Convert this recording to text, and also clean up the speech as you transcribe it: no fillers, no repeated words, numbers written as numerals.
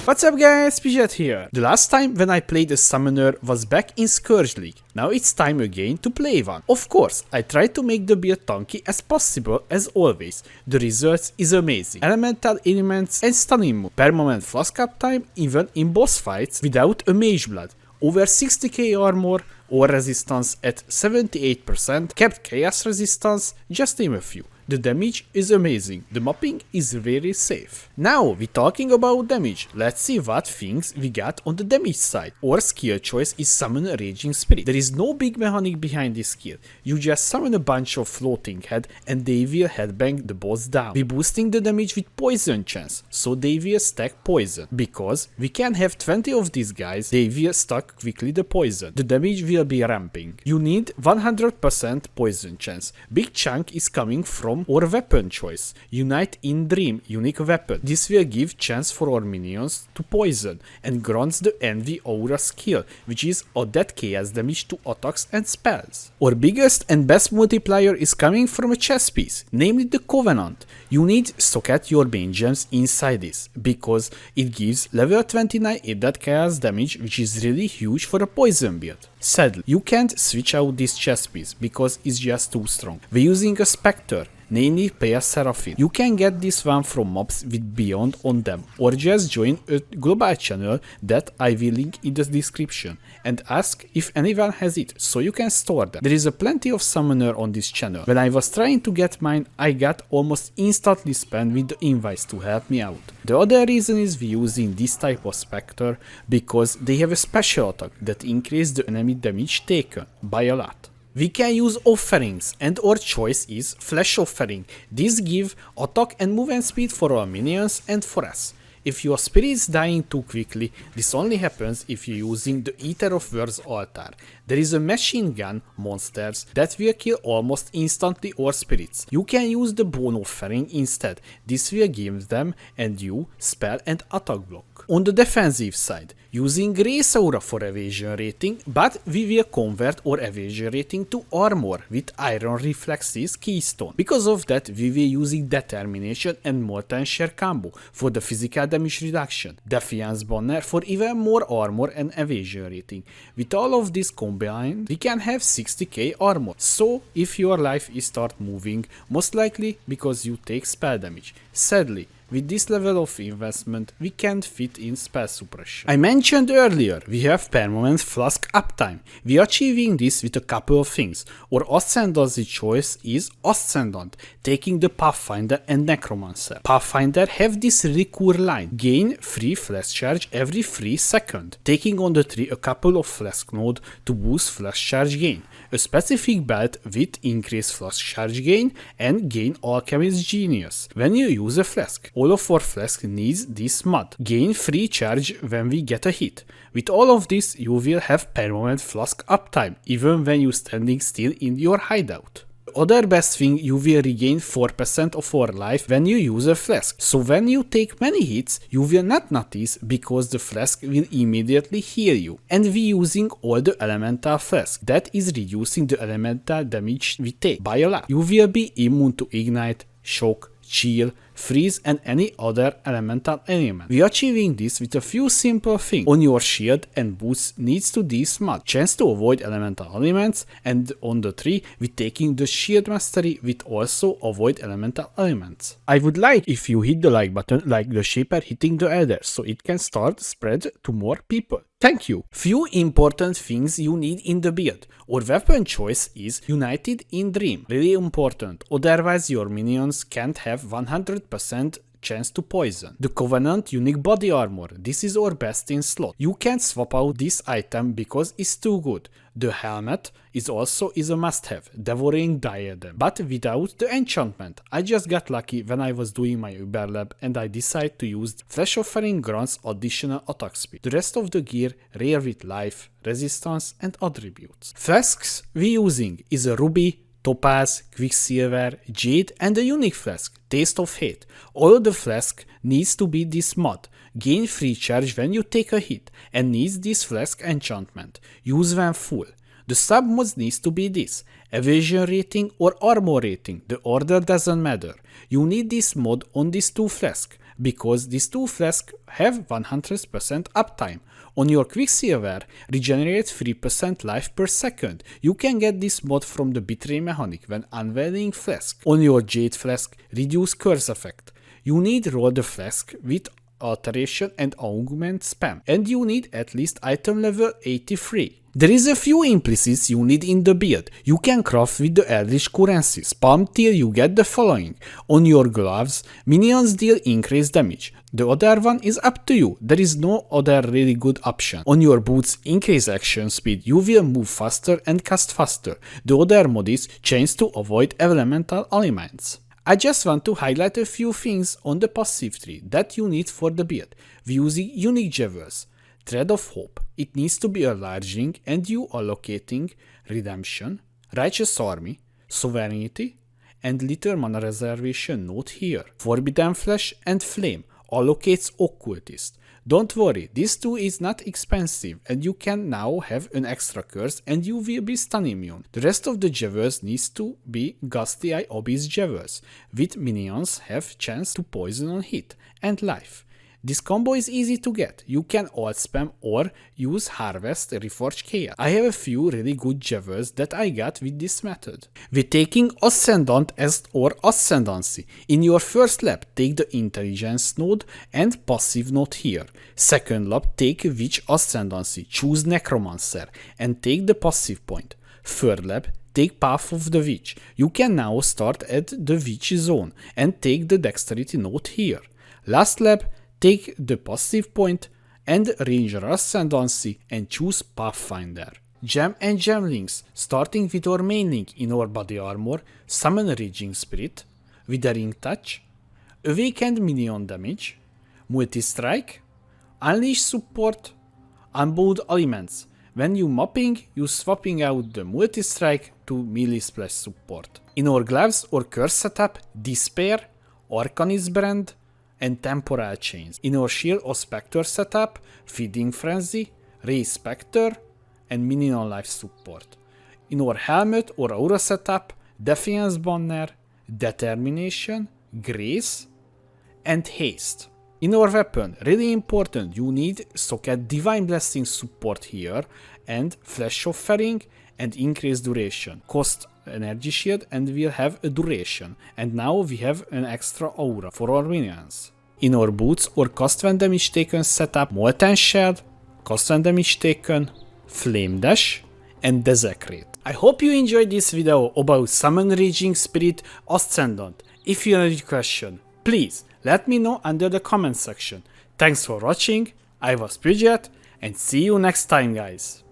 What's up guys, Pidget here. The last time when I played a summoner was back in Scourge League. Now it's time again to play one. Of course, I tried to make the build tanky as possible as always. The result is amazing. Elemental elements and stunning move. Permanent flask uptime even in boss fights without a mageblood. Over 60k armor or resistance at 78%, kept chaos resistance, just name a few. The damage is amazing, the mapping is very safe. Now we talking about damage, let's see what things we got on the damage side. Our skill choice is summon a raging spirit. There is no big mechanic behind this skill, you just summon a bunch of floating head and they will headbang the boss down. We boosting the damage with poison chance, so they will stack poison. Because we can have 20 of these guys, they will stack quickly the poison. The damage will be ramping. You need 100% poison chance. Big chunk is coming from our weapon choice. Unite in Dream, unique weapon. This will give chance for our minions to poison and grants the Envy Aura skill, which is add that chaos damage to attacks and spells. Our biggest and best multiplier is coming from a chest piece, namely the Covenant. You need socket your main gems inside this, because it gives level 29 that chaos damage, which is really huge for a poison build. Sadly, you can't switch out this chest piece because it's just too strong. We're using a Spectre, namely Pea Seraphim. You can get this one from mobs with Beyond on them, or just join a global channel that I will link in the description and ask if anyone has it, so you can store them. There is a plenty of summoner on this channel. When I was trying to get mine, I got almost instantly spammed with the invites to help me out. The other reason is we using this type of Spectre because they have a special attack that increases the enemy damage taken by a lot. We can use offerings and our choice is Flash Offering. These give attack and movement speed for our minions and for us. If your spirit is dying too quickly, this only happens if you're using the Eater of Words altar. There is a machine gun monsters that will kill almost instantly our spirits. You can use the Bone Offering instead. This will give them and you spell and attack block. On the defensive side, using Grace Aura for evasion rating, but we will convert our evasion rating to armor with Iron Reflexes Keystone. Because of that, we will using Determination and Molten Share combo for the physical damage reduction, Defiance Banner for even more armor and evasion rating. With all of this combined, we can have 60k armor. So if your life is start moving, most likely because you take spell damage. Sadly, with this level of investment, we can't fit in spell suppression. I mentioned earlier, we have permanent flask uptime. We are achieving this with a couple of things. Our Ascendancy choice is Ascendant, taking the Pathfinder and Necromancer. Pathfinder have this recur line, gain free flash charge every 3 seconds, taking on the tree a couple of flask node to boost flash charge gain. A specific belt with increased flask charge gain and gain Alchemist Genius when you use a flask. All of our flask needs this mod, gain free charge when we get a hit. With all of this, you will have permanent flask uptime, even when you standing still in your hideout. Other best thing, you will regain 4% of our life when you use a flask. So when you take many hits, you will not notice because the flask will immediately heal you. And we using all the elemental flask, that is reducing the elemental damage we take by a lot. You will be immune to ignite, shock, chill, freeze and any other elemental element. We are achieving this with a few simple things. On your shield and boots needs to this mod, chance to avoid elemental elements, and on the tree we taking the shield mastery with also avoid elemental elements. I would like if you hit the like button like the shaper hitting the Elder, so it can start spread to more people. Thank you. Few important things you need in the build. Our weapon choice is United in Dream, really important, otherwise your minions can't have 100% chance to poison. The Covenant unique body armor, this is our best in slot. You can't swap out this item because it's too good. The helmet is also a must-have, Devouring Diadem, but without the enchantment. I just got lucky when I was doing my Uber lab and I decided to use Flash Offering grants additional attack speed. The rest of the gear rare with life, resistance and attributes. Flasks we using is a Ruby, Topaz, Quicksilver, Jade and a unique flask, Taste of Hate. All of the flask needs to be this mod, gain free charge when you take a hit and needs this flask enchantment, use when full. The sub mods needs to be this: evasion rating or armor rating, the order doesn't matter. You need this mod on these two flasks, because these two flasks have 100% uptime. On your Quicksilver, regenerate 3% life per second. You can get this mod from the Betray mechanic when unveiling flask. On your Jade flask, reduce curse effect. You need roll the flask with alteration and augment spam, and you need at least item level 83. There is a few implicits you need in the build. You can craft with the Eldritch currency, spam till you get the following. On your gloves, minions deal increased damage. The other one is up to you, there is no other really good option. On your boots, increase action speed, you will move faster and cast faster. The other mod is change to avoid elemental elements. I just want to highlight a few things on the passive tree that you need for the build. We using unique jewels. Thread of Hope, it needs to be a larging and you allocating Redemption, Righteous Army, Sovereignty, and Little Mana Reservation note here. Forbidden Flesh and Flame allocates Occultist. Don't worry, this too is not expensive and you can now have an extra curse and you will be stun immune. The rest of the jewels needs to be Ghastly Eye Abyss jewels, with minions have chance to poison on hit and life. This combo is easy to get. You can alt spam or use Harvest Reforged Chaos. I have a few really good jewels that I got with this method. We're taking Ascendant or Ascendancy. In your first lap, take the Intelligence node and Passive node here. Second lap, take Witch Ascendancy, choose Necromancer and take the passive point. Third lap, take Path of the Witch. You can now start at the Witch zone and take the Dexterity node here. Last lap, take the passive point and Ranger Ascendancy and choose Pathfinder. Gem and gem links, starting with our main link in our body armor, summon Raging Spirit, Withering Touch, Awakened Minion Damage, Multi-Strike, Unleash Support, Unbound Elements. When you mopping, you swapping out the Multi-Strike to Melee Splash support. In our gloves or curse setup, Despair, Arcanist Brand, and Temporal Chains. In our shield or Spectre setup, Feeding Frenzy, Raise Spectre, and Minion Life support. In our helmet or aura setup, Defiance Banner, Determination, Grace, and Haste. In our weapon, really important, you need socket Divine Blessing support here, and Flash Offering, and Increased Duration. Cost energy shield and we'll have a duration, and now we have an extra aura for our minions. In our boots or cost when damage taken setup, Molten Shard, cost when damage taken, Flame Dash, and Desecrate. I hope you enjoyed this video about Summon Raging Spirit Ascendant. If you have a question, please let me know under the comment section. Thanks for watching, I was Bridget, and see you next time guys.